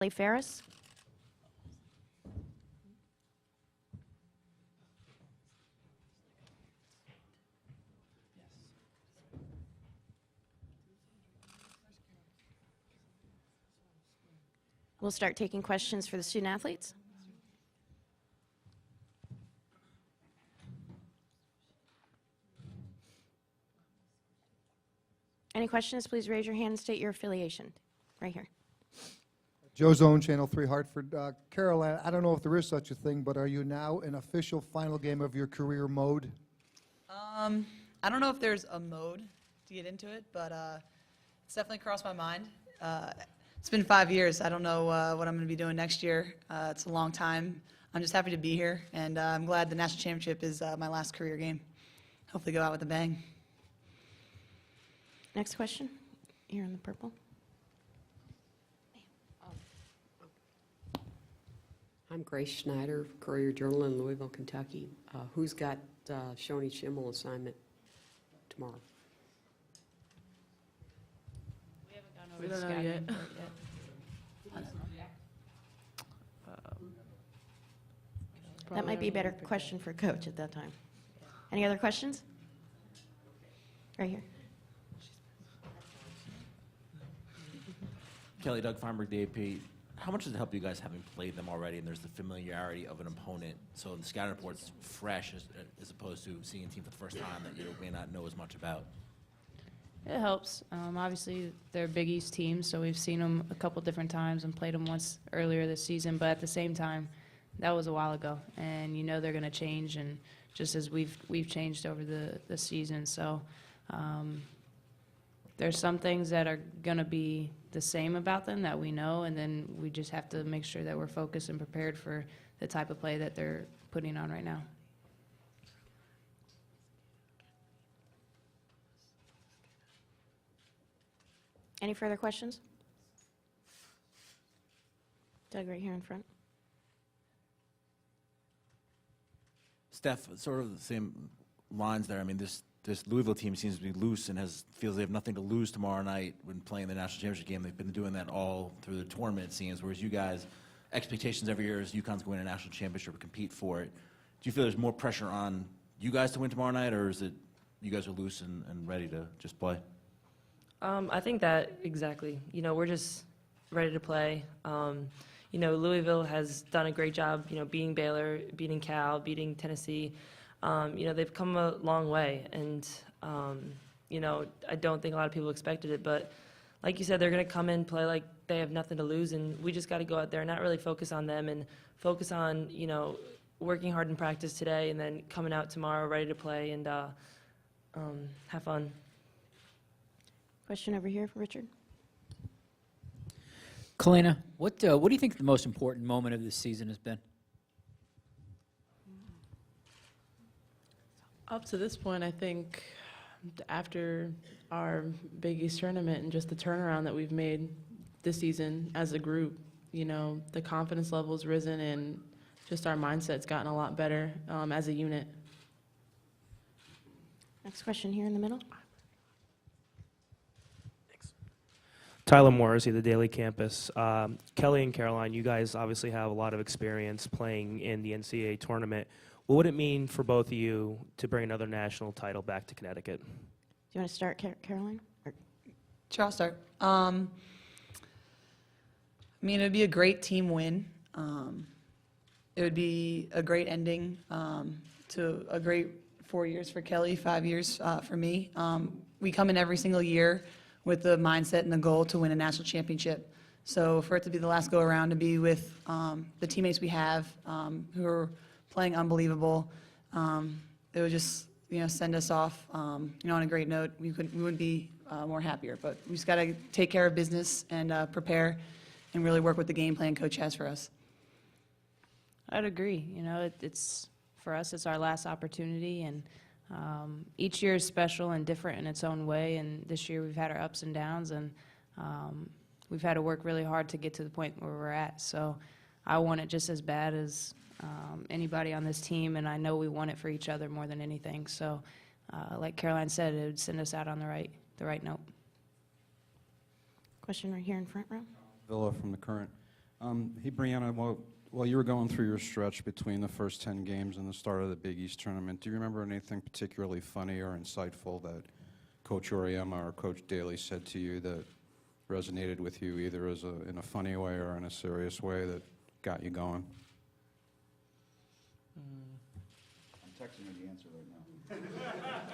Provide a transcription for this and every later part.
Ferris. We'll start taking questions for the student athletes. Any questions, please raise your hand and state your affiliation. Right here. Joe Zone, Channel 3, Hartford. Caroline, I don't know if there is such a thing, but are you now in official final game of your career mode? I don't know if there's a mode to get into it, but it's definitely crossed my mind. It's been 5 years. I don't know what I'm going to be doing next year. It's a long time. I'm just happy to be here, and I'm glad the national championship is my last career game. Hopefully go out with a bang. Next question, here in the purple. I'm Grace Schneider, Courier Journal in Louisville, Kentucky. Who's got Shoni Schimmel assignment tomorrow? We don't know yet. That might be a better question for Coach at that time. Any other questions? Right here. Kelly, Doug Feinberg, the AP. How much does it help you guys having played them already, and there's the familiarity of an opponent, so the scouting report's fresh as opposed to seeing a team for the first time that you may not know as much about? It helps. Obviously, they're a Big East team, so we've seen them a couple different times and played them once earlier this season. But at the same time, that was a while ago, and you know they're going to change, and just as we've changed over the season. So there's some things that are going to be the same about them that we know, and then we just have to make sure that we're focused and prepared for the type of play that they're putting on right now. Any further questions? Doug, right here in front. Steph, sort of the same lines there. I mean, this Louisville team seems to be loose and feels they have nothing to lose tomorrow night when playing the national championship game. They've been doing that all through the tournament, it seems, whereas you guys, expectations every year is UConn's going to win a national championship or compete for it. Do you feel there's more pressure on you guys to win tomorrow night, or is it you guys are loose and ready to just play? I think that exactly. You know, we're just ready to play. You know, Louisville has done a great job, you know, beating Baylor, beating Cal, beating Tennessee. You know, they've come a long way, and, you know, I don't think a lot of people expected it, but like you said, they're going to come in, play like they have nothing to lose, and we just got to go out there and not really focus on them and focus on, you know, working hard in practice today and then coming out tomorrow ready to play and have fun. Question over here for Richard. Kalina, what do you think the most important moment of this season has been? Up to this point, I think after our Big East tournament and just the turnaround that we've made this season as a group, you know, the confidence level's risen and just our mindset's gotten a lot better as a unit. Next question here in the middle. Tyler Morrissey, the Daily Campus. Kelly and Caroline, you guys obviously have a lot of experience playing in the NCAA tournament. What would it mean for both of you to bring another national title back to Connecticut? Do you want to start, Caroline? Sure, I'll start. I mean, it would be a great team win. It would be a great ending to a great 4 years for Kelly, 5 years for me. We come in every single year with the mindset and the goal to win a national championship. So for it to be the last go-around, to be with the teammates we have who are playing unbelievable, it would just, you know, send us off, you know, on a great note. We wouldn't be more happier, but we just got to take care of business and prepare and really work with the game plan Coach has for us. I'd agree. You know, it's for us, it's our last opportunity, and each year is special and different in its own way, and this year we've had our ups and downs, and we've had to work really hard to get to the point where we're at. So I want it just as bad as anybody on this team, and I know we want it for each other more than anything. So like Caroline said, it would send us out on the right note. Question right here in front row. Villa from the Current. Hey, Brianna, while you were going through your stretch between the first 10 games and the start of the Big East tournament, do you remember anything particularly funny or insightful that Coach Oriema or Coach Daly said to you that resonated with you either in a funny way or in a serious way that got you going? I'm texting her the answer right now.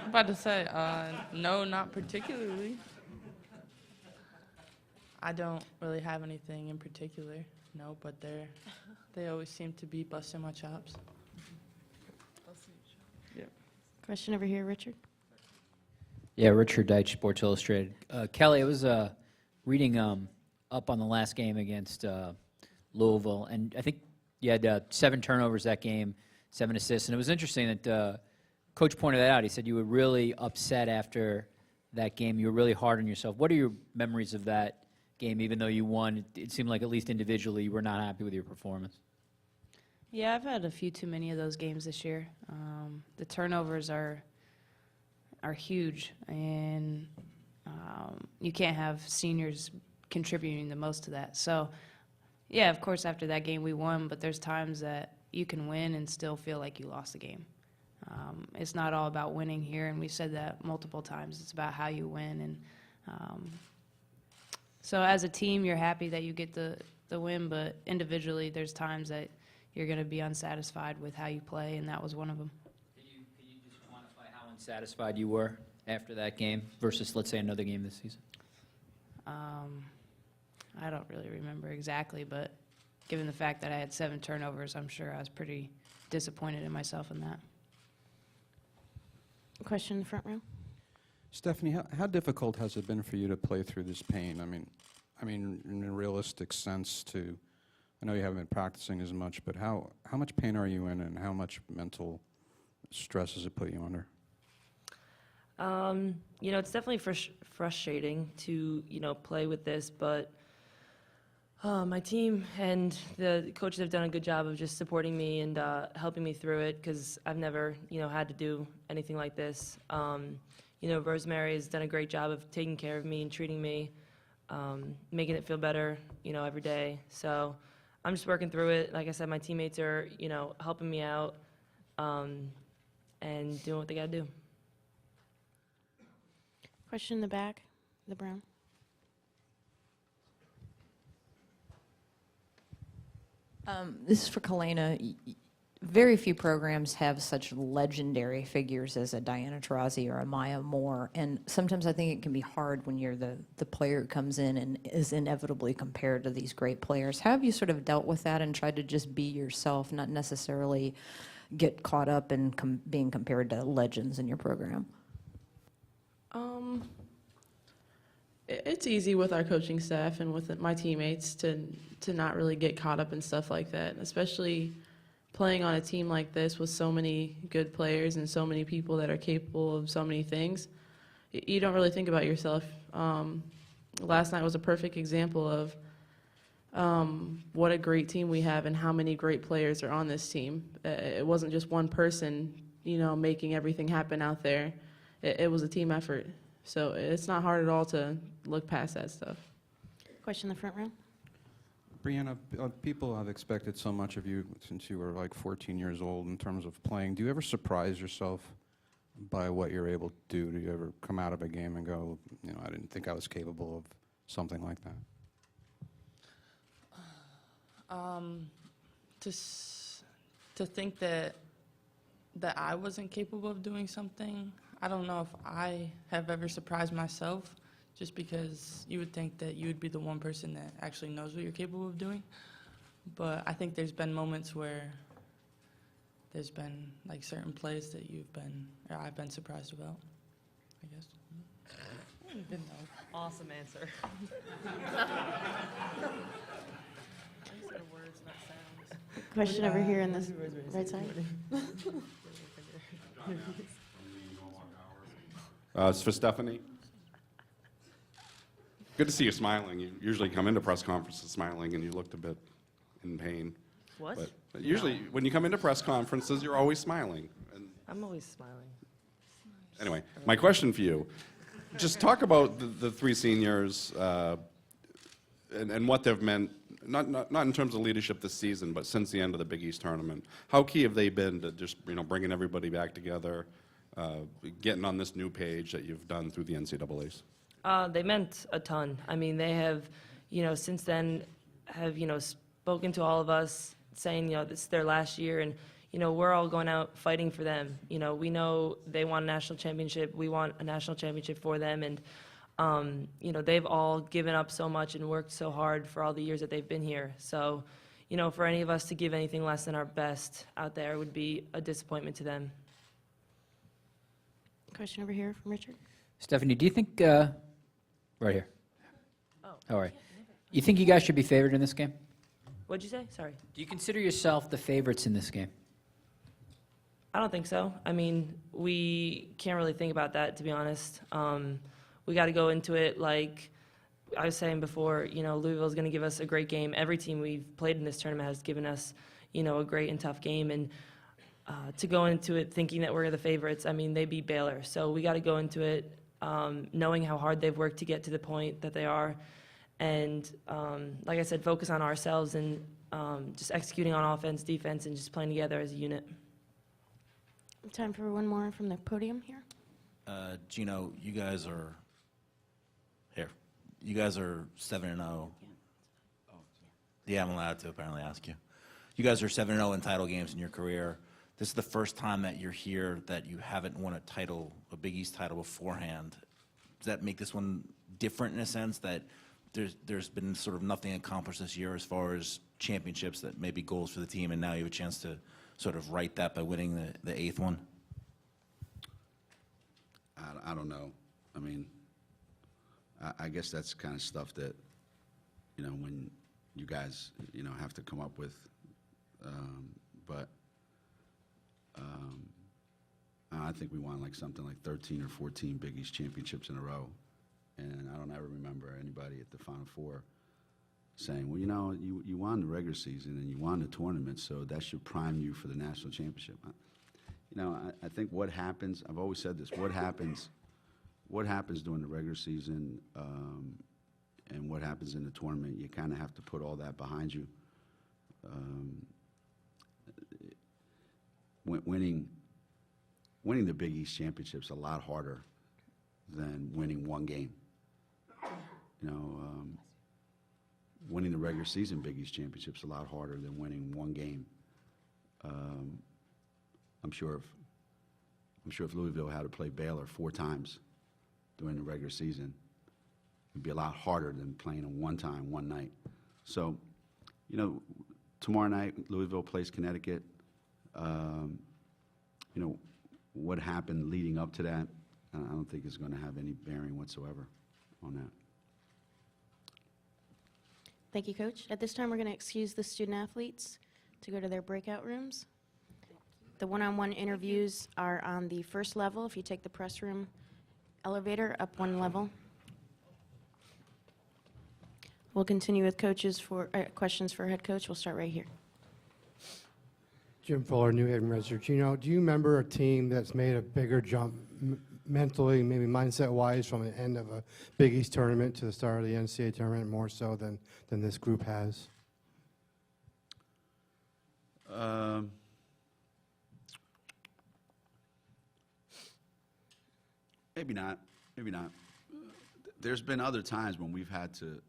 I'm about to say, no, not particularly. I don't really have anything in particular, no, but they always seem to be busting my chops. Question over here, Richard. Yeah, Richard Deitch, Sports Illustrated. Kelly, I was reading up on the last game against Louisville, and I think you had 7 turnovers that game, 7 assists, and it was interesting that Coach pointed that out. He said you were really upset after that game. You were really hard on yourself. What are your memories of that game? Even though you won, it seemed like at least individually you were not happy with your performance. Yeah, I've had a few too many of those games this year. The turnovers are huge, and you can't have seniors contributing the most to that. So, yeah, of course, after that game we won, but there's times that you can win and still feel like you lost the game. It's not all about winning here, and we said that multiple times. It's about how you win, and so as a team, you're happy that you get the win, but individually, there's times that you're going to be unsatisfied with how you play, and that was one of them. Can you just quantify how unsatisfied you were after that game versus, let's say, another game this season? I don't really remember exactly, but given the fact that I had 7 turnovers, I'm sure I was pretty disappointed in myself in that. Question in the front row. Stephanie, how difficult has it been for you to play through this pain? I mean, in a realistic sense, I know you haven't been practicing as much, but how much pain are you in, and how much mental stress has it put you under? It's definitely frustrating to, play with this, but my team and the coaches have done a good job of just supporting me and helping me through it, because I've never, had to do anything like this. Rosemary has done a great job of taking care of me and treating me, making it feel better, every day. So I'm just working through it. Like I said, my teammates are, helping me out and doing what they got to do. Question in the back, the brown. This is for Kalena. Very few programs have such legendary figures as a Diana Taurasi or a Maya Moore, and sometimes I think it can be hard when you're the player who comes in and is inevitably compared to these great players. How have you sort of dealt with that and tried to just be yourself, not necessarily get caught up in being compared to legends in your program? It's easy with our coaching staff and with my teammates to not really get caught up in stuff like that, especially playing on a team like this with so many good players and so many people that are capable of so many things. You don't really think about yourself. Last night was a perfect example of what a great team we have and how many great players are on this team. It wasn't just one person, making everything happen out there. It was a team effort. So it's not hard at all to look past that stuff. Question in the front row. Brianna, people have expected so much of you since you were like 14 years old in terms of playing. Do you ever surprise yourself by what you're able to do? Do you ever come out of a game and go, I didn't think I was capable of something like that? To think that I wasn't capable of doing something, I don't know if I have ever surprised myself, just because you would think that you would be the one person that actually knows what you're capable of doing. But I think there's been moments where there's been like certain plays that I've been surprised about, I guess. I don't even know. Awesome answer. Question over here in this right side. It's for Stephanie. Good to see you smiling. You usually come into press conferences smiling, and you looked a bit in pain. What? But usually, when you come into press conferences, you're always smiling. And I'm always smiling. anyway, my question for you, just talk about the 3 seniors and what they've meant not in terms of leadership this season, but since the end of the Big East tournament, how key have they been to just bringing everybody back together, getting on this new page that you've done through the NCAA's? They meant a ton. I mean, they have, since then have, spoken to all of us saying, this is their last year, and, we're all going out fighting for them. We know they want a national championship. We want a national championship for them, and, they've all given up so much and worked so hard for all the years that they've been here. So, for any of us to give anything less than our best out there would be a disappointment to them. Question over here from Richard. Stephanie, do you think, right here. Oh. All right. You think you guys should be favored in this game? What'd you say? Sorry. Do you consider yourself the favorites in this game? I don't think so. I mean, we can't really think about that, to be honest. We got to go into it like I was saying before, Louisville's going to give us a great game. Every team we've played in this tournament has given us, a great and tough game. And to go into it thinking that we're the favorites, I mean, they beat Baylor. So we got to go into it knowing how hard they've worked to get to the point that they are. And like I said, focus on ourselves and just executing on offense, defense, and just playing together as a unit. Time for one more from the podium here. Gino, you guys are here. You guys are 7-0. Yeah, I'm allowed to apparently ask you. You guys are 7-0 in title games in your career. This is the first time that you're here that you haven't won a title, a Big East title beforehand. Does that make this one different in a sense that there's been sort of nothing accomplished this year as far as championships that may be goals for the team, and now you have a chance to sort of right that by winning the eighth one? I don't know. I mean, I guess that's kind of stuff that, when you guys, have to come up with. But I think we won like something like 13 or 14 Big East championships in a row. And I don't ever remember anybody at the Final Four saying, well, you won the regular season and you won the tournament, so that should prime you for the national championship. I think what happens, I've always said this, what happens during the regular season and what happens in the tournament, you kind of have to put all that behind you. Winning the Big East championship's a lot harder than winning one game. Winning the regular season Big East championship's a lot harder than winning one game. I'm sure if Louisville had to play Baylor 4 times during the regular season, it'd be a lot harder than playing them one time, one night. So, tomorrow night Louisville plays Connecticut. What happened leading up to that, I don't think is going to have any bearing whatsoever on that. Thank you, Coach. At this time, we're going to excuse the student athletes to go to their breakout rooms. The one-on-one interviews are on the first level. If you take the press room elevator up one level. We'll continue with coaches for questions for head coach. We'll start right here. Jim Fuller, New Haven Register. Gino, do you remember a team that's made a bigger jump mentally, maybe mindset-wise, from the end of a Big East tournament to the start of the NCAA tournament more so than this group has? Maybe not. Maybe not. There's been other times when we've had to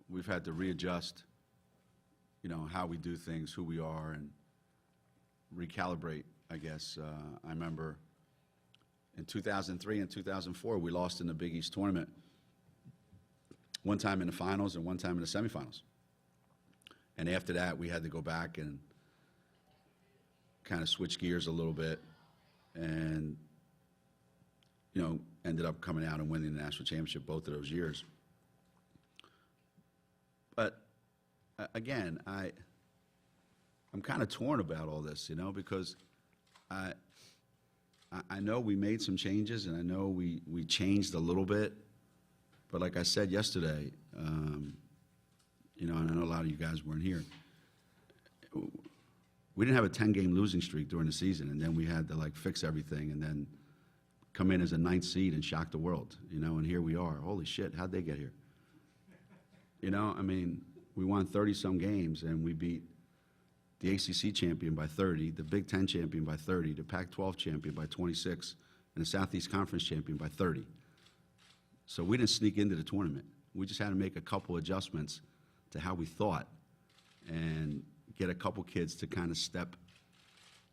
readjust, how we do things, who we are, and recalibrate, I guess. I remember in 2003 and 2004, we lost in the Big East tournament. One time in the finals and one time in the semifinals. And after that, we had to go back and kind of switch gears a little bit and, ended up coming out and winning the national championship both of those years. But again, I'm kind of torn about all this, because I know we made some changes and I know we changed a little bit, but like I said yesterday, and I know a lot of you guys weren't here, we didn't have a 10-game losing streak during the season, and then we had to fix everything and then come in as a 9th seed and shock the world, and here we are. Holy shit, how'd they get here? I mean, We won 30-some games, and we beat the ACC champion by 30, the Big Ten champion by 30, the Pac-12 champion by 26, and the Southeast Conference champion by 30. So we didn't sneak into the tournament. We just had to make a couple adjustments to how we thought and get a couple kids to kind of step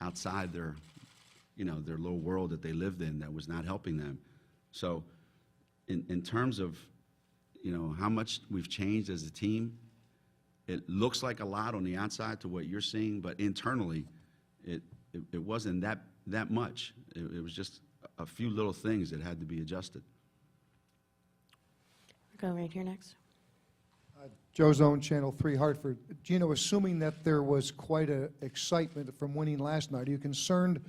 outside their, their little world that they lived in that was not helping them. So in terms of, how much we've changed as a team, it looks like a lot on the outside to what you're seeing, but internally, it wasn't that much. It was just a few little things that had to be adjusted. Go right here next. Joe Zone, Channel 3, Hartford. Gino, assuming that there was quite an excitement from winning last night, are you concerned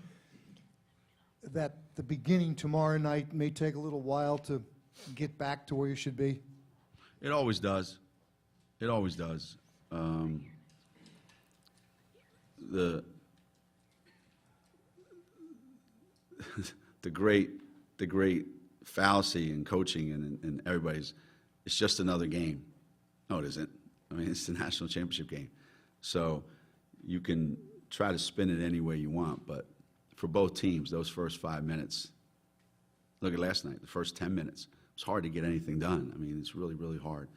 that the beginning tomorrow night may take a little while to get back to where you should be? It always does. It always does. The great fallacy in coaching and everybody's, it's just another game. No, it isn't. I mean, it's the national championship game. So you can try to spin it any way you want, but for both teams, those first 5 minutes, look at last night, the first 10 minutes, it's hard to get anything done. I mean, it's really, really hard.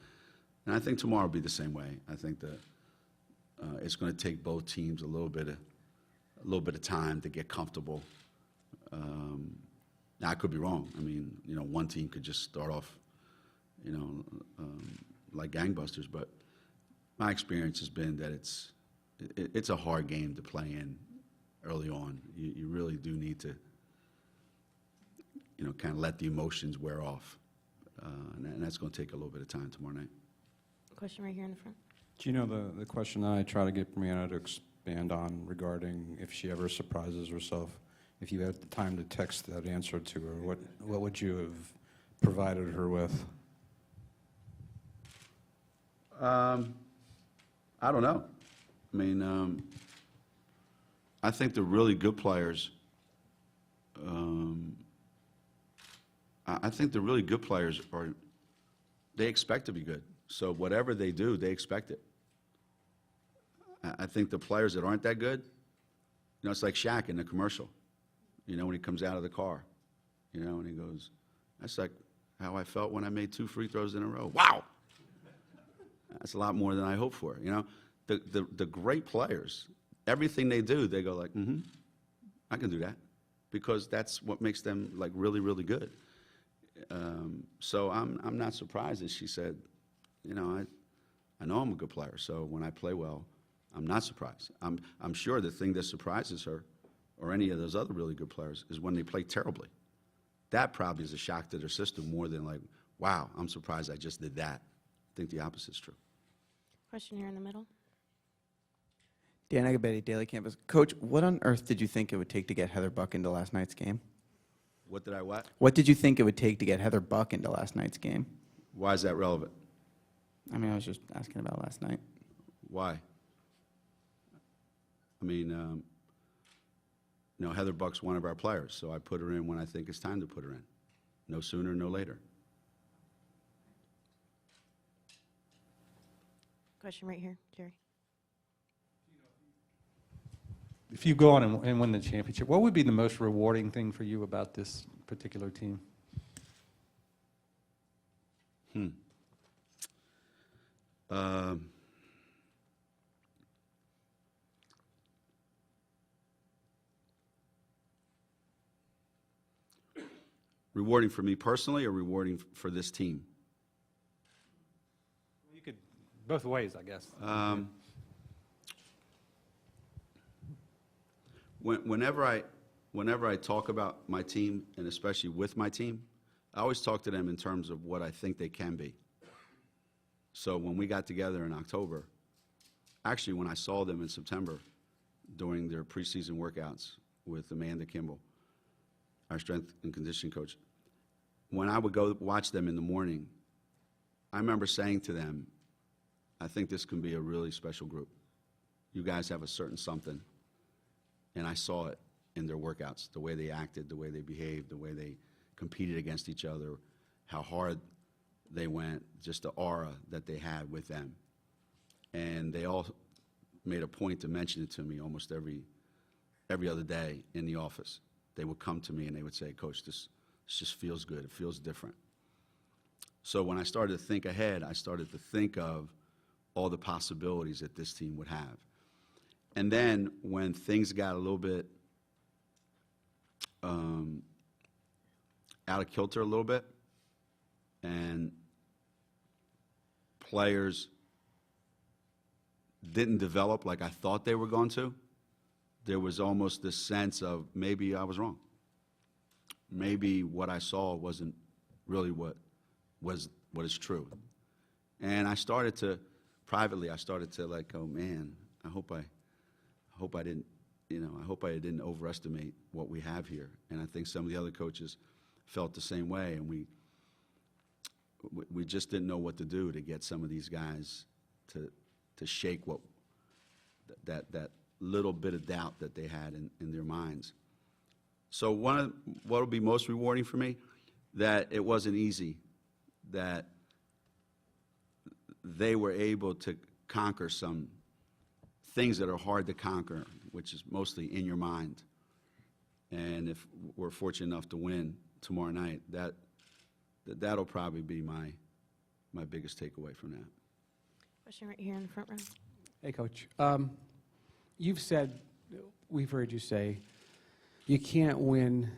And I think tomorrow will be the same way. I think that it's going to take both teams a little bit of time to get comfortable. Now, I could be wrong. I mean, one team could just start off, like gangbusters. But my experience has been that it's a hard game to play in early on. You really do need to, kind of let the emotions wear off. And that's going to take a little bit of time tomorrow night. Question right here in the front. Do you know the question that I try to get Brianna to expand on regarding if she ever surprises herself? If you had the time to text that answer to her, what would you have provided her with? I don't know. I mean, I think the really good players. I think the really good players they expect to be good. So whatever they do, they expect it. I think the players that aren't that good, it's like Shaq in the commercial, when he comes out of the car, and he goes, that's like how I felt when I made 2 free throws in a row. Wow! That's a lot more than I hoped for, The great players, everything they do, they go like, I can do that, because that's what makes them like really, really good. So I'm not surprised that she said, I know I'm a good player, so when I play well, I'm not surprised. I'm sure the thing that surprises her, or any of those other really good players, is when they play terribly. That probably is a shock to their system more than like, wow, I'm surprised I just did that. I think the opposite is true. Question here in the middle. Dan Agabetti, Daily Campus. Coach, what on earth did you think it would take to get Heather Buck into last night's game? What did I what? What did you think it would take to get Heather Buck into last night's game? Why is that relevant? I mean, I was just asking about last night. Why? I mean, Heather Buck's one of our players, so I put her in when I think it's time to put her in. No sooner, no later. Question right here, Jerry. If you go on and win the championship, what would be the most rewarding thing for you about this particular team? Rewarding for me personally, or rewarding for this team? You could, both ways, I guess. Whenever I talk about my team, and especially with my team, I always talk to them in terms of what I think they can be. So when we got together in October, actually when I saw them in September during their preseason workouts with Amanda Kimball, our strength and conditioning coach, when I would go watch them in the morning, I remember saying to them, I think this can be a really special group. You guys have a certain something. And I saw it in their workouts, the way they acted, the way they behaved, the way they competed against each other, how hard they went, just the aura that they had with them. and they all made a point to mention it to me almost every other day in the office. They would come to me and they would say, Coach, this just feels good. It feels different. So when I started to think ahead, I started to think of all the possibilities that this team would have. And then when things got a little bit out of kilter a little bit, and players didn't develop like I thought they were going to, there was almost this sense of maybe I was wrong. Maybe what I saw wasn't really what is true. And I started to, privately, I started to like, oh man, I hope I didn't overestimate what we have here. And I think some of the other coaches felt the same way, and we just didn't know what to do to get some of these guys to shake that little bit of doubt that they had in their minds. So what will be most rewarding for me, that it wasn't easy, that they were able to conquer some things that are hard to conquer, which is mostly in your mind. And if we're fortunate enough to win tomorrow night, that'll probably be my biggest takeaway from that. Question right here in the front row. Hey, Coach. You've said, we've heard you say, you can't win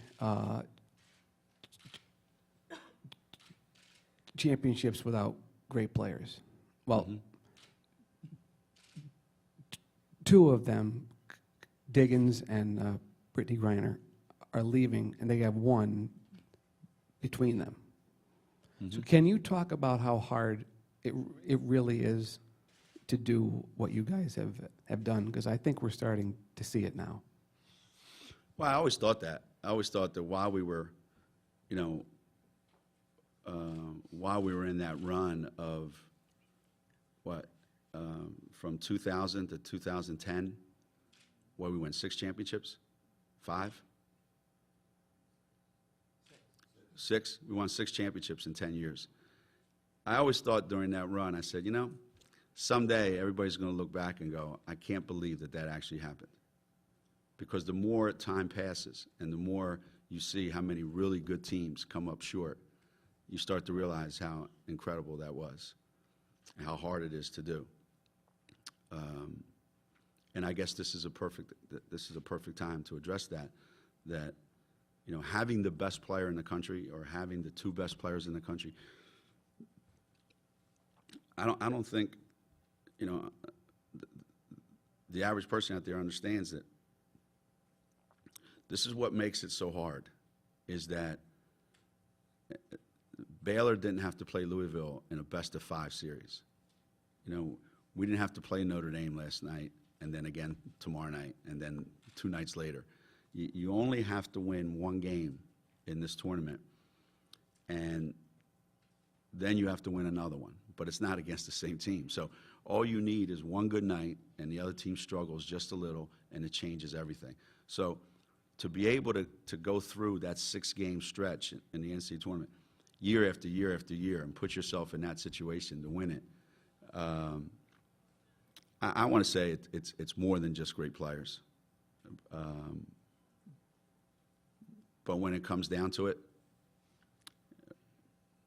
championships without great players. Well, two of them, Diggins and Brittany Griner, are leaving, and they have one between them. So can you talk about how hard it really is to do what you guys have done? Because I think we're starting to see it now. Well, I always thought that. I always thought that while we were, while we were in that run of from 2000 to 2010, where we won 6 championships, 5? 6? We won 6 championships in 10 years. I always thought during that run, I said, someday everybody's going to look back and go, I can't believe that actually happened. Because the more time passes and the more you see how many really good teams come up short, you start to realize how incredible that was and how hard it is to do. And I guess this is a perfect time to address that having the best player in the country or having the 2 best players in the country, I don't think the average person out there understands that this is what makes it so hard, is that Baylor didn't have to play Louisville in a best-of-5 series. We didn't have to play Notre Dame last night and then again tomorrow night and then 2 nights later. You only have to win 1 game in this tournament, and then you have to win another one. But it's not against the same team. So all you need is 1 good night, and the other team struggles just a little, and it changes everything. So to be able to go through that 6-game stretch in the NCAA tournament year after year after year and put yourself in that situation to win it, I want to say it's more than just great players. But when it comes down to it,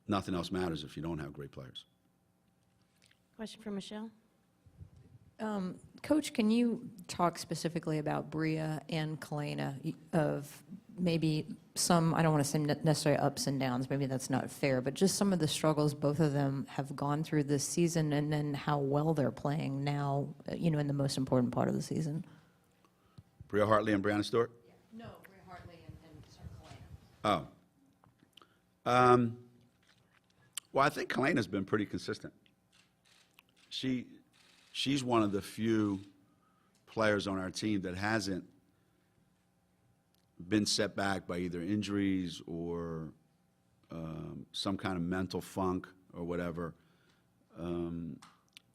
nothing else matters if you don't have great players. Question for Michelle. Coach, can you talk specifically about Bria and Kalena, of maybe some, I don't want to say necessarily ups and downs, maybe that's not fair, but just some of the struggles both of them have gone through this season, and then how well they're playing now, in the most important part of the season? Bria Hartley and Brianna Stewart? No, Bria Hartley and Kalena. Well, I think Kalena's been pretty consistent. She's one of the few players on our team that hasn't been set back by either injuries or some kind of mental funk or whatever.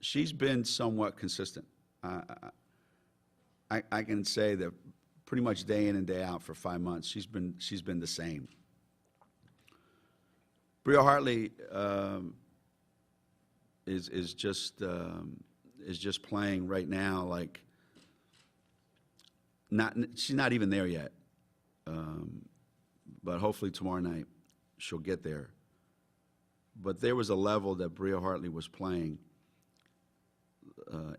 She's been somewhat consistent. I can say that pretty much day in and day out for 5 months, she's been the same. Bria Hartley is just is just playing right now like she's not even there yet. But hopefully tomorrow night she'll get there. But there was a level that Bria Hartley was playing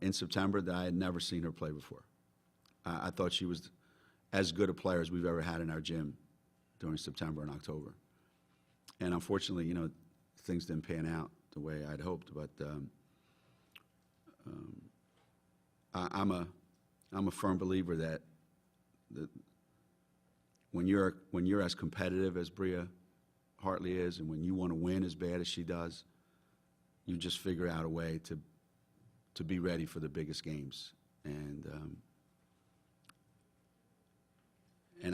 in September that I had never seen her play before. I thought she was as good a player as we've ever had in our gym during September and October. And unfortunately, you know, things didn't pan out the way I'd hoped. But I'm a firm believer that when you're as competitive as Bria Hartley is, and when you want to win as bad as she does, you just figure out a way to be ready for the biggest games. And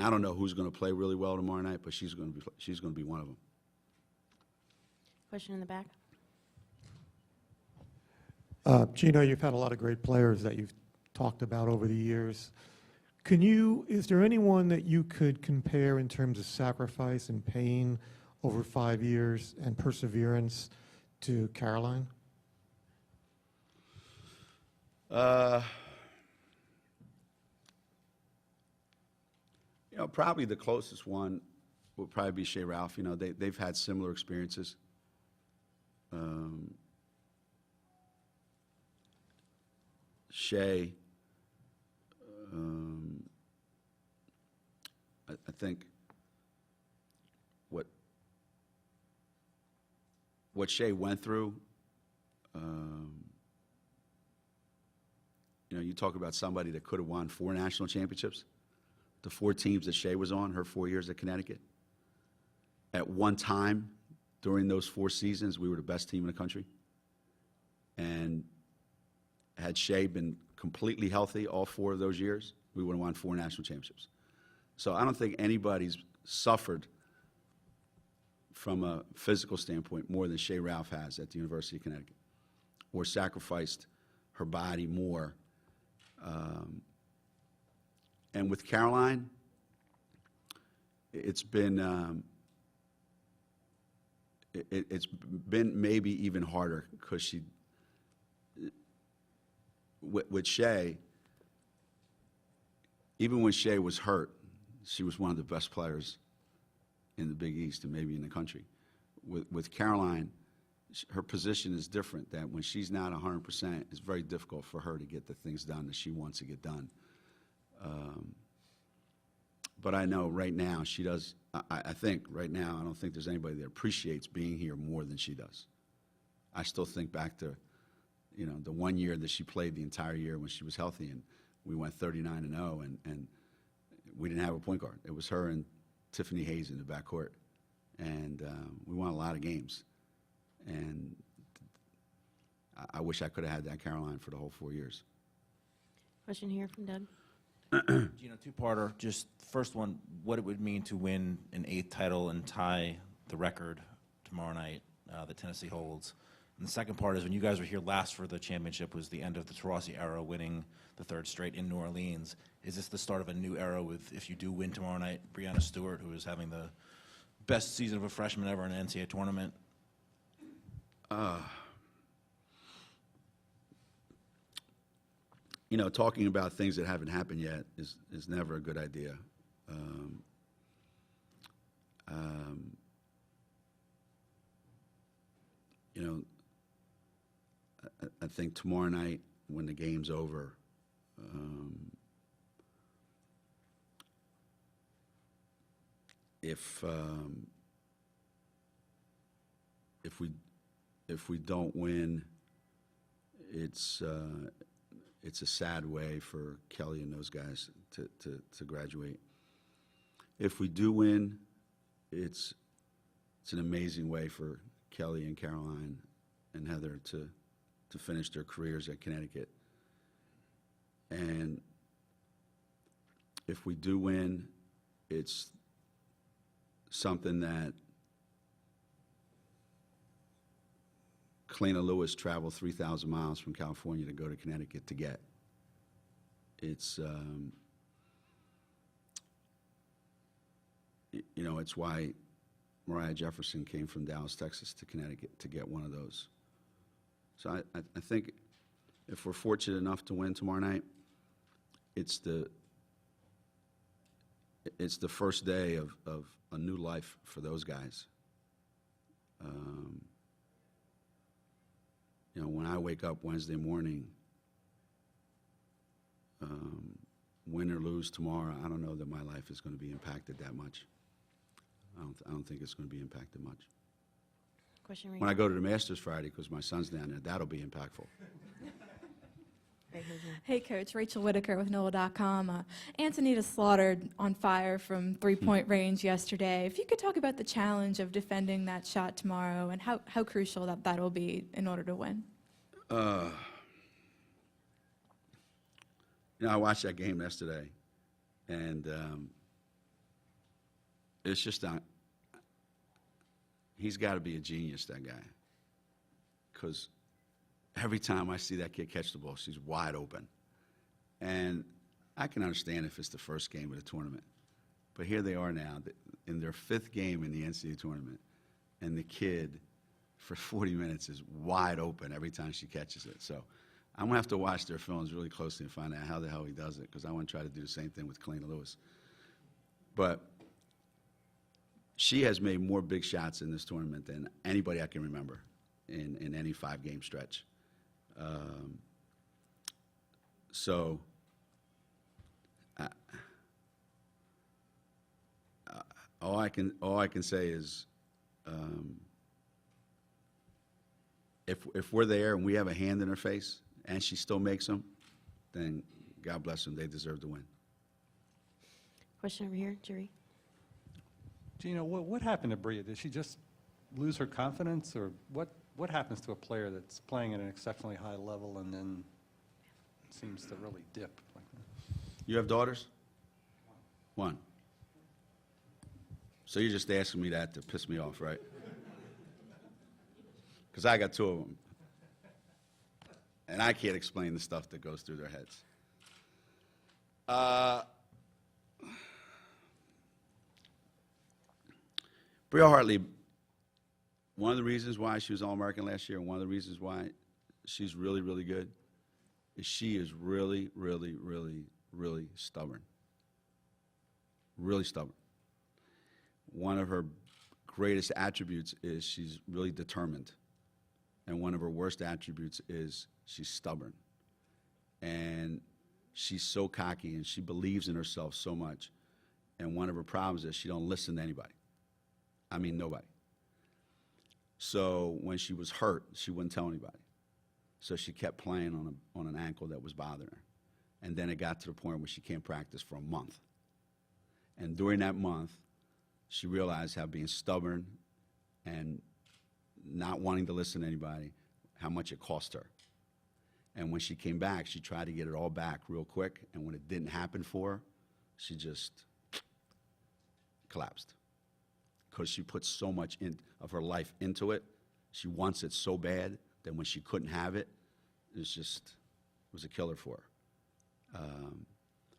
I don't know who's going to play really well tomorrow night, but she's going to be one of them. Question in the back. Gino, you've had a lot of great players that you've talked about over the years. Is there anyone that you could compare in terms of sacrifice and pain over 5 years and perseverance to Caroline? You know, probably the closest one would probably be Shea Ralph. You know, they've had similar experiences. Shea, I think what Shea went through, you know, you talk about somebody that could have won 4 national championships. The 4 teams that Shea was on, her 4 years at Connecticut. At one time, during those 4 seasons, we were the best team in the country. And had Shea been completely healthy all 4 of those years, we would have won 4 national championships. So I don't think anybody's suffered from a physical standpoint more than Shea Ralph has at the University of Connecticut, or sacrificed her body more. And with Caroline, it's been maybe even harder because with Shea, even when Shea was hurt, she was one of the best players in the Big East and maybe in the country. With Caroline, her position is different, that when she's not 100%, it's very difficult for her to get the things done that she wants to get done. But I know right now she does. I think right now I don't think there's anybody that appreciates being here more than she does. I still think back to, you know, the 1 year that she played the entire year when she was healthy, and we went 39-0, and we didn't have a point guard. It was her and Tiffany Hayes in the backcourt, and we won a lot of games. And I wish I could have had that Caroline for the whole 4 years. Question here from Doug. Gino, two-parter. Just first one, what it would mean to win an 8th title and tie the record tomorrow night that Tennessee holds. And the second part is, when you guys were here last for the championship, was the end of the Taurasi era, winning the 3rd straight in New Orleans. Is this the start of a new era with, if you do win tomorrow night, Breanna Stewart, who is having the best season of a freshman ever in an NCAA tournament? You know, talking about things that haven't happened yet is never a good idea. You know, I think tomorrow night when the game's over, if we don't win, it's a sad way for Kelly and those guys to graduate. If we do win, it's an amazing way for Kelly and Caroline and Heather to finish their careers at Connecticut. And if we do win, it's something that Kalena Lewis traveled 3,000 miles from California to go to Connecticut to get. It's, you know, it's why Mariah Jefferson came from Dallas, Texas to Connecticut to get one of those. So I think if we're fortunate enough to win tomorrow night, it's the first day of a new life for those guys. You know, when I wake up Wednesday morning, win or lose tomorrow, I don't know that my life is going to be impacted that much. I don't think it's going to be impacted much. Question right When I here. go to the Masters Friday, because my son's down there, that'll be impactful. Right here, here. Hey, Coach. Rachel Whitaker with NOLA.com. Antonita slaughtered on fire from three-point range yesterday. If you could talk about the challenge of defending that shot tomorrow and how crucial that will be in order to win. You know, I watched that game yesterday, and it's just not. He's got to be a genius, that guy, because every time I see that kid catch the ball, she's wide open. And I can understand if it's the first game of the tournament, but here they are now in their 5th game in the NCAA tournament, and the kid for 40 minutes is wide open every time she catches it. So I'm going to have to watch their films really closely and find out how the hell he does it, because I want to try to do the same thing with Kalina Lewis. But she has made more big shots in this tournament than anybody I can remember in any 5-game stretch. So all I can say is if we're there and we have a hand in her face and she still makes them, then God bless them. They deserve to win. Question over here, Jerry. Gino, what happened to Bria? Did she just lose her confidence, or what happens to a player that's playing at an exceptionally high level and then seems to really dip like that? You have daughters? One. So you're just asking me that to piss me off, right? Because I got 2 of them. And I can't explain the stuff that goes through their heads. Bria Hartley, one of the reasons why she was All-American last year and one of the reasons why she's really, really good is she is really, really, really, really stubborn. Really stubborn. One of her greatest attributes is she's really determined. And one of her worst attributes is she's stubborn. And she's so cocky and she believes in herself so much. And one of her problems is she don't listen to anybody. I mean, nobody. So when she was hurt, she wouldn't tell anybody. So she kept playing on an ankle that was bothering her. And then it got to the point where she can't practice for a month. And during that month, she realized how being stubborn and not wanting to listen to anybody, how much it cost her. And when she came back, she tried to get it all back real quick. And when it didn't happen for her, she just collapsed. Because she put so much of her life into it. She wants it so bad that when she couldn't have it, it was a killer for her.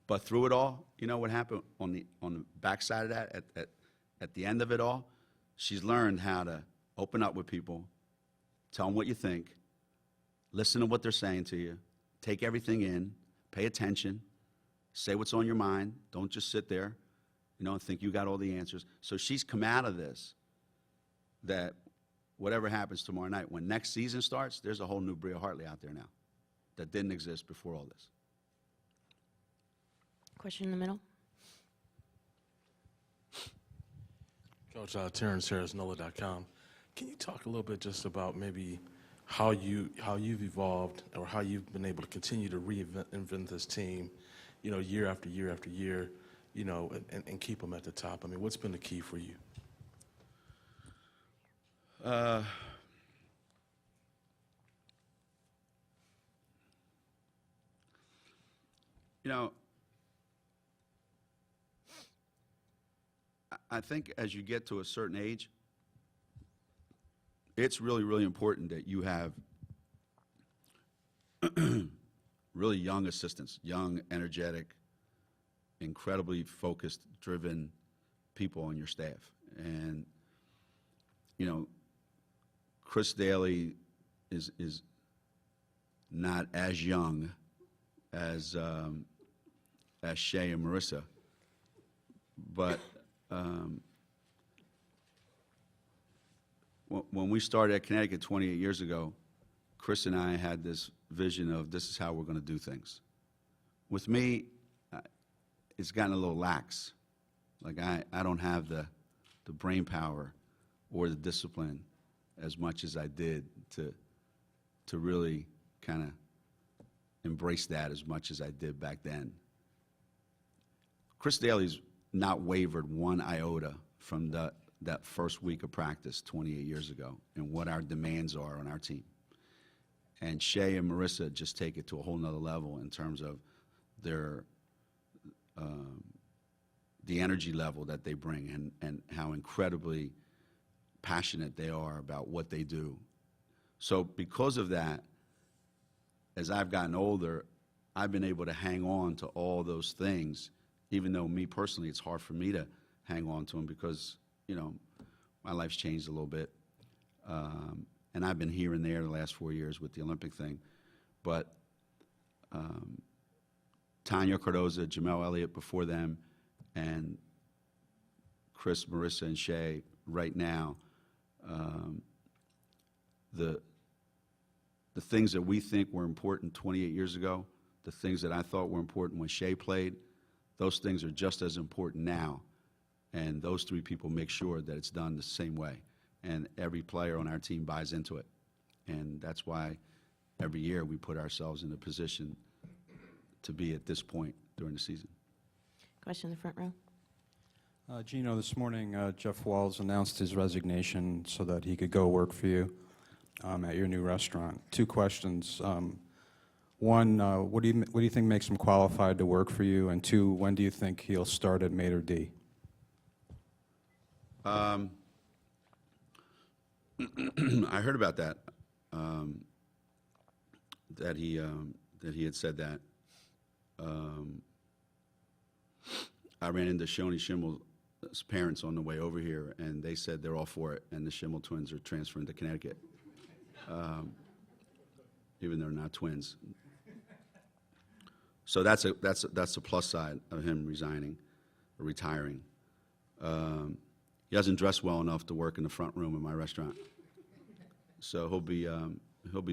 But through it all, you know what happened on the backside of that, at the end of it all, she's learned how to open up with people, tell them what you think, listen to what they're saying to you, take everything in, pay attention, say what's on your mind, don't just sit there, and think you got all the answers. So she's come out of this, that whatever happens tomorrow night, when next season starts, there's a whole new Bria Hartley out there now that didn't exist before all this. Question in the middle. Coach, Terrence Harris, NOLA.com. Can you talk a little bit just about maybe how you've evolved or how you've been able to continue to reinvent this team, year after year after year, and keep them at the top? I mean, what's been the key for you? I think as you get to a certain age, it's really, really important that you have really young assistants, young, energetic, incredibly focused, driven people on your staff. And, Chris Daly is not as young as Shea and Marissa. But when we started at Connecticut 28 years ago, Chris and I had this vision of this is how we're going to do things. With me, it's gotten a little lax. Like I don't have the brain power or the discipline as much as I did to really kind of embrace that as much as I did back then. Chris Daly's not wavered one iota from that first week of practice 28 years ago and what our demands are on our team. And Shea and Marissa just take it to a whole nother level in terms of their the energy level that they bring and how incredibly passionate they are about what they do. So because of that, as I've gotten older, I've been able to hang on to all those things, even though me personally, it's hard for me to hang on to them because, you know, my life's changed a little bit. And I've been here and there the last 4 years with the Olympic thing. But Tanya Cardoza, Jamel Elliott before them, and Chris, Marissa, and Shea right now, the things that we think were important 28 years ago, the things that I thought were important when Shea played, those things are just as important now. And those three people make sure that it's done the same way. And every player on our team buys into it. And that's why every year we put ourselves in a position to be at this point during the season. Question in the front row. Gino, this morning Jeff Walls announced his resignation so that he could go work for you at your new restaurant. Two questions. One, what do you think makes him qualified to work for you? And two, when do you think he'll start at Mater D? I heard about that. That he had said that. I ran into Shoni Schimmel's parents on the way over here, and they said they're all for it, and the Schimmel twins are transferring to Connecticut, even though they're not twins. So that's a plus side of him resigning or retiring. He doesn't dress well enough to work in the front room of my restaurant, so he'll be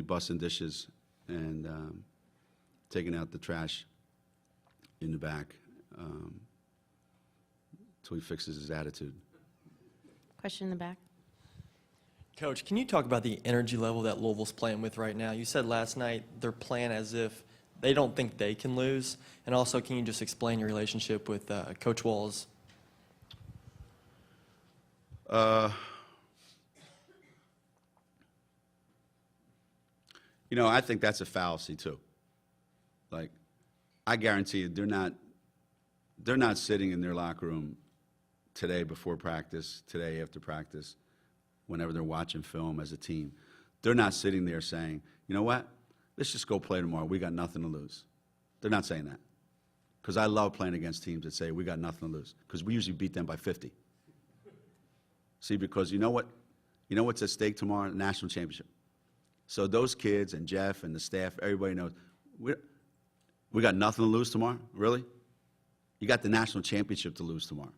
bussing dishes and taking out the trash in the back until he fixes his attitude. Question in the back. Coach, can you talk about the energy level that Louisville's playing with right now? You said last night they're playing as if they don't think they can lose. And also, can you just explain your relationship with Coach Walls? You know, I think that's a fallacy too. Like, I guarantee you, they're not sitting in their locker room today before practice, today after practice, whenever they're watching film as a team. They're not sitting there saying, you know what, let's just go play tomorrow. We got nothing to lose. They're not saying that. Because I love playing against teams that say we got nothing to lose, because we usually beat them by 50. See, because you know what's at stake tomorrow? National championship. So those kids and Jeff and the staff, everybody knows, we got nothing to lose tomorrow? Really? You got the national championship to lose tomorrow.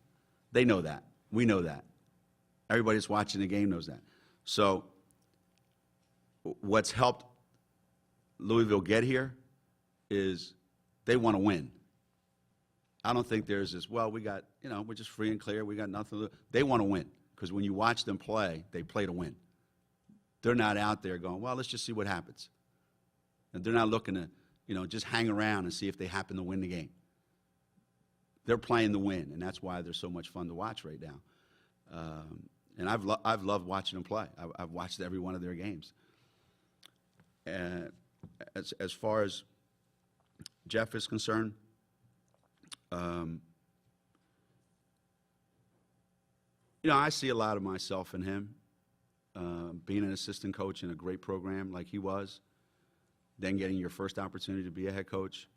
They know that. We know that. Everybody that's watching the game knows that. So what's helped Louisville get here is they want to win. I don't think there's this, well, we got, we're just free and clear, we got nothing to lose. They want to win, because when you watch them play, they play to win. They're not out there going, well, let's just see what happens. And they're not looking to, just hang around and see if they happen to win the game. They're playing to win, and that's why they're so much fun to watch right now. And I've loved watching them play. I've watched every one of their games. And as far as Jeff is concerned, I see a lot of myself in him. Being an assistant coach in a great program like he was, then getting your first opportunity to be a head coach,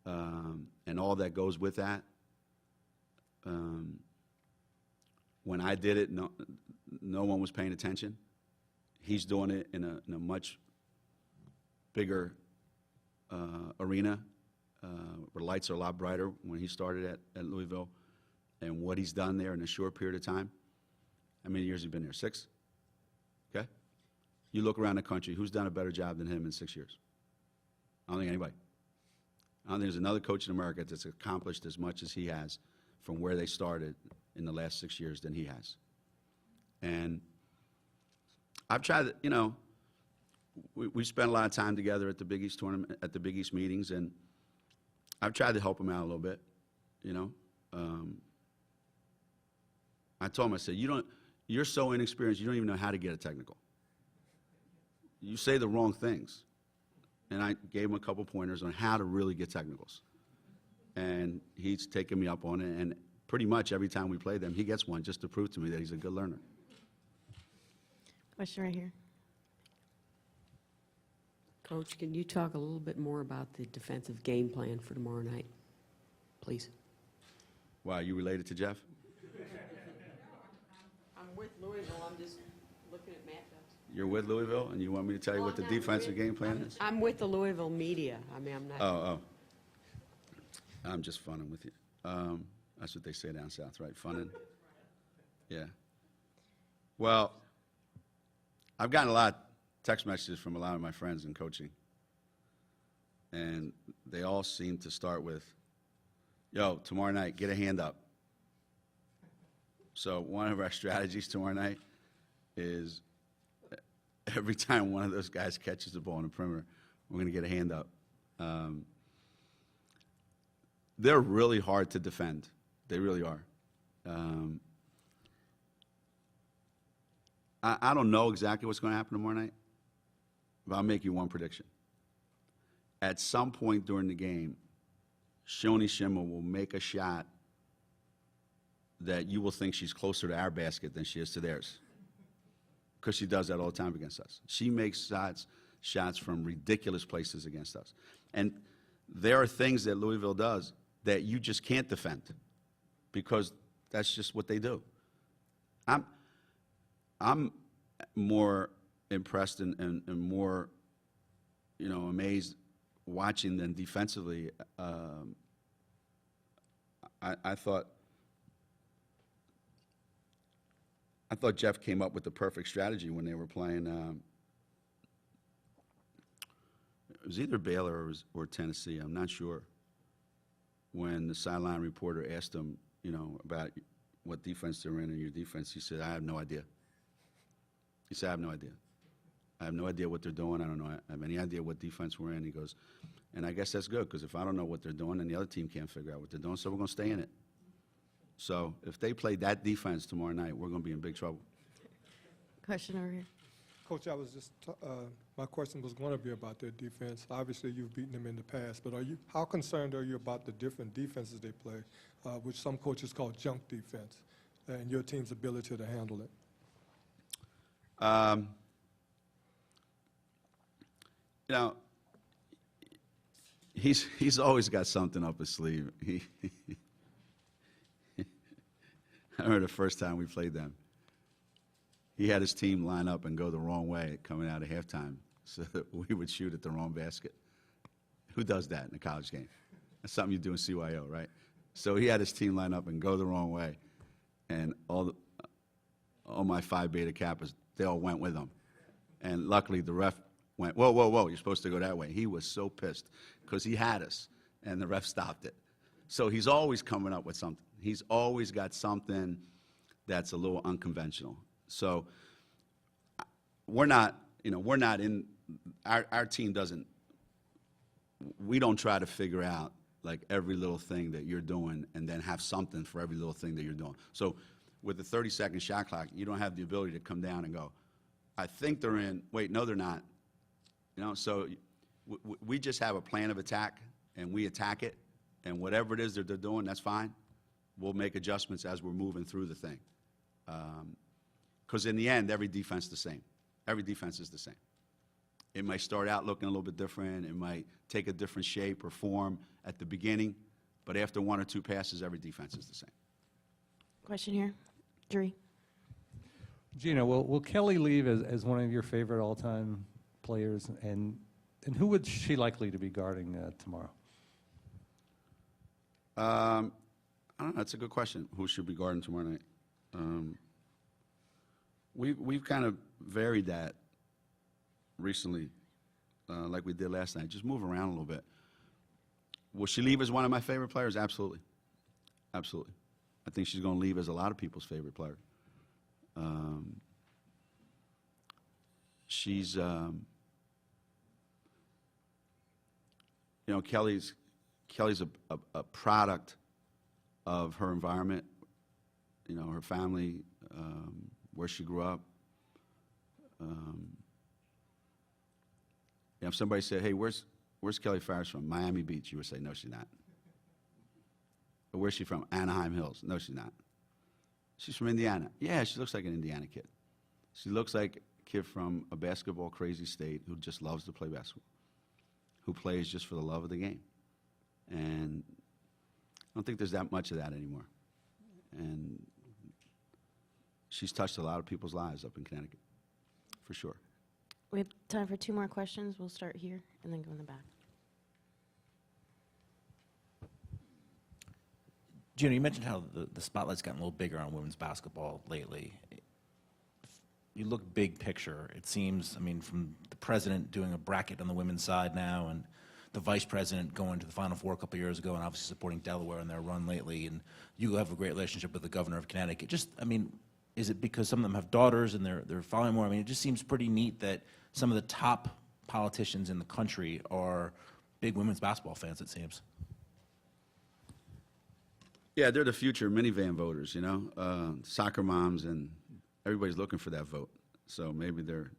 and all that goes with that. When I did it, no one was paying attention. He's doing it in a much bigger arena where lights are a lot brighter when he started at Louisville, and what he's done there in a short period of time. How many years has he been there? 6? Okay? You look around the country, who's done a better job than him in 6 years? I don't think anybody. I don't think there's another coach in America that's accomplished as much as he has from where they started in the last 6 years than he has. And I've tried to, you know, we spent a lot of time together at the Big East tournament, at the Big East meetings, and I've tried to help him out a little bit, you know. I told him, I said, you're so inexperienced, you don't even know how to get a technical. You say the wrong things. And I gave him a couple pointers on how to really get technicals. And he's taken me up on it, and pretty much every time we play them, he gets one just to prove to me that he's a good learner. Question right here. Coach, can you talk a little bit more about the defensive game plan for tomorrow night, please? Why, are you related to Jeff? I'm with Louisville. I'm just looking at matchups. You're with Louisville, and you want me to tell you what the defensive game plan is? I'm with the Louisville media. I mean, I'm not. Oh. I'm just funning with you. That's what they say down south, right? Funning? Yeah. Well, I've gotten a lot of text messages from a lot of my friends in coaching, and they all seem to start with, yo, tomorrow night, get a hand up. So one of our strategies tomorrow night is every time one of those guys catches the ball in the perimeter, we're going to get a hand up. They're really hard to defend. They really are. I don't know exactly what's going to happen tomorrow night, but I'll make you one prediction. At some point during the game, Shoni Shimmer will make a shot that you will think she's closer to our basket than she is to theirs, because she does that all the time against us. She makes shots from ridiculous places against us. And there are things that Louisville does that you just can't defend, because that's just what they do. I'm more impressed and more, you know, amazed watching them defensively. I thought Jeff came up with the perfect strategy when they were playing. It was either Baylor or Tennessee. I'm not sure. When the sideline reporter asked him, you know, about what defense they're in and your defense, he said, I have no idea. He said, I have no idea. I have no idea what they're doing. I don't know. I have any idea what defense we're in. He goes, and I guess that's good, because if I don't know what they're doing, then the other team can't figure out what they're doing, so we're going to stay in it. So if they play that defense tomorrow night, we're going to be in big trouble. Question over here. Coach, I was just, my question was going to be about their defense. Obviously, you've beaten them in the past, but how concerned are you about the different defenses they play, which some coaches call junk defense, and your team's ability to handle it? You know, he's always got something up his sleeve. I remember the first time we played them. He had his team line up and go the wrong way coming out of halftime so that we would shoot at the wrong basket. Who does that in a college game? That's something you do in CYO, right? So he had his team line up and go the wrong way, and all my Phi Beta Kappas, they all went with him. And luckily the ref went, whoa, whoa, whoa, you're supposed to go that way. He was so pissed because he had us, and the ref stopped it. So he's always coming up with something. He's always got something that's a little unconventional. So we're not in, our team doesn't, we don't try to figure out like every little thing that you're doing and then have something for every little thing that you're doing. So with the 30-second shot clock, you don't have the ability to come down and go, I think they're in, wait, no, they're not. You know, so we just have a plan of attack, and we attack it, and whatever it is that they're doing, that's fine. We'll make adjustments as we're moving through the thing. Because in the end, every defense is the same. Every defense is the same. It might start out looking a little bit different. It might take a different shape or form at the beginning, but after one or two passes, every defense is the same. Question here. Dree. Gino, will Kelly leave as one of your favorite all-time players? And And who would she likely to be guarding tomorrow? I don't know. That's a good question. Who should be guarding tomorrow night? We've kind of varied that recently, like we did last night. Just move around a little bit. Will she leave as one of my favorite players? Absolutely. Absolutely. I think she's going to leave as a lot of people's favorite player. She's, you know, Kelly's a product of her environment, you know, her family, where she grew up. If somebody said, hey, where's Kelly Farris from? Miami Beach, you would say, no, she's not. But where's she from? Anaheim Hills. No, she's not. She's from Indiana. Yeah, she looks like an Indiana kid. She looks like a kid from a basketball crazy state who just loves to play basketball, who plays just for the love of the game. And I don't think there's that much of that anymore. And she's touched a lot of people's lives up in Connecticut, for sure. We have time for 2 more questions. We'll start here and then go in the back. Gino, you mentioned how the spotlight's gotten a little bigger on women's basketball lately. You look big picture. It seems, I mean, from the president doing a bracket on the women's side now, and the vice president going to the Final Four a couple of years ago, and obviously supporting Delaware in their run lately, and you have a great relationship with the governor of Connecticut. Just, I mean, is it because some of them have daughters and they're following more? I mean, it just seems pretty neat that some of the top politicians in the country are big women's basketball fans, it seems. Yeah, they're the future minivan voters, you know, soccer moms, and everybody's looking for that vote. So maybe they're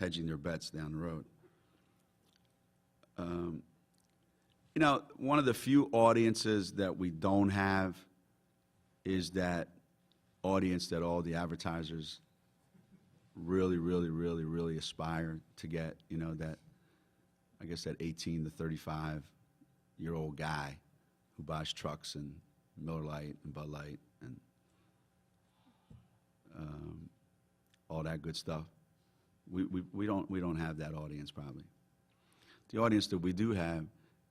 hedging their bets down the road. You know, one of the few audiences that we don't have is that audience that all the advertisers really aspire to get, you know, that, I guess, that 18 to 35-year-old guy who buys trucks and Miller Lite and Bud Light and all that good stuff. We don't have that audience probably. The audience that we do have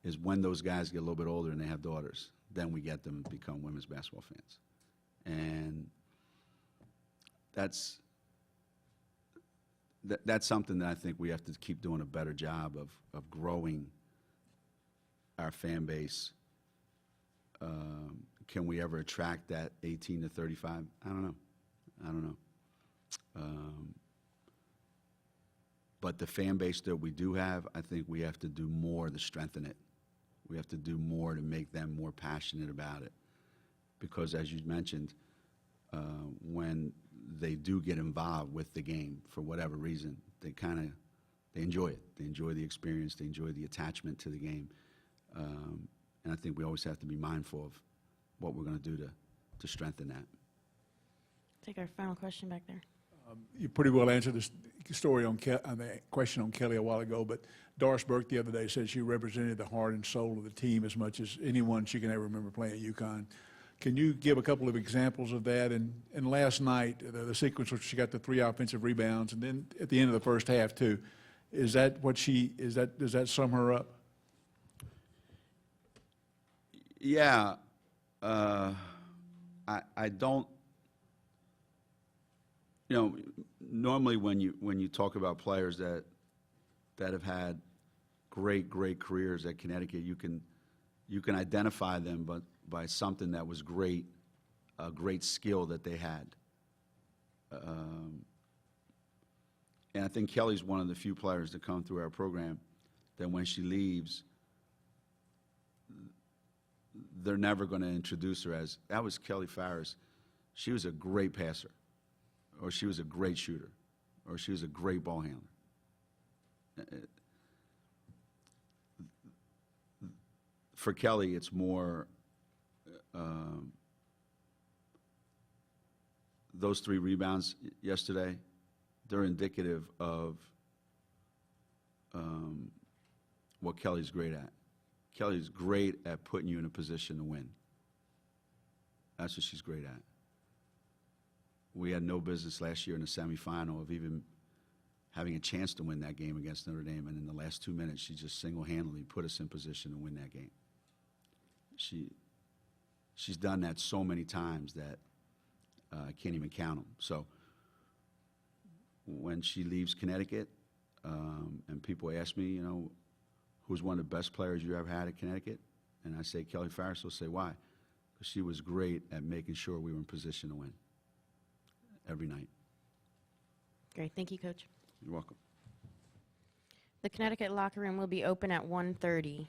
is when those guys get a little bit older and they have daughters, then we get them to become women's basketball fans. And that's something that I think we have to keep doing a better job of growing our fan base. Can we ever attract that 18 to 35? I don't know. But the fan base that we do have, I think we have to do more to strengthen it. We have to do more to make them more passionate about it. Because as you mentioned, when they do get involved with the game for whatever reason, they enjoy it. They enjoy the experience. They enjoy the attachment to the game. And I think we always have to be mindful of what we're going to do to strengthen that. Take our final question back there. You pretty well answered this story on the question on Kelly a while ago, but Doris Burke the other day said she represented the heart and soul of the team as much as anyone she can ever remember playing at UConn. Can you give a couple of examples of that? And last night, the sequence where she got the 3 offensive rebounds, and then at the end of the first half too, is that what does that sum her up? Yeah, I don't. You know, normally when you talk about players that have had great careers at Connecticut, you can identify them, but by something that was great, a great skill that they had. And I think Kelly's one of the few players to come through our program that when she leaves, they're never going to introduce her as, that was Kelly Farris. She was a great passer, or she was a great shooter, or she was a great ball handler. For Kelly, it's more those 3 rebounds yesterday, they're indicative of what Kelly's great at. Kelly's great at putting you in a position to win. That's what she's great at. We had no business last year in the semifinal of even having a chance to win that game against Notre Dame, and in the last 2 minutes, she just single-handedly put us in position to win that game. She's done that so many times that I can't even count them. So when she leaves Connecticut, and people ask me, you know, who's one of the best players you ever had at Connecticut, and I say Kelly Farris, they'll say, why? Because she was great at making sure we were in position to win every night. Great, thank you, Coach. You're welcome. The Connecticut locker room will be open at 1:30.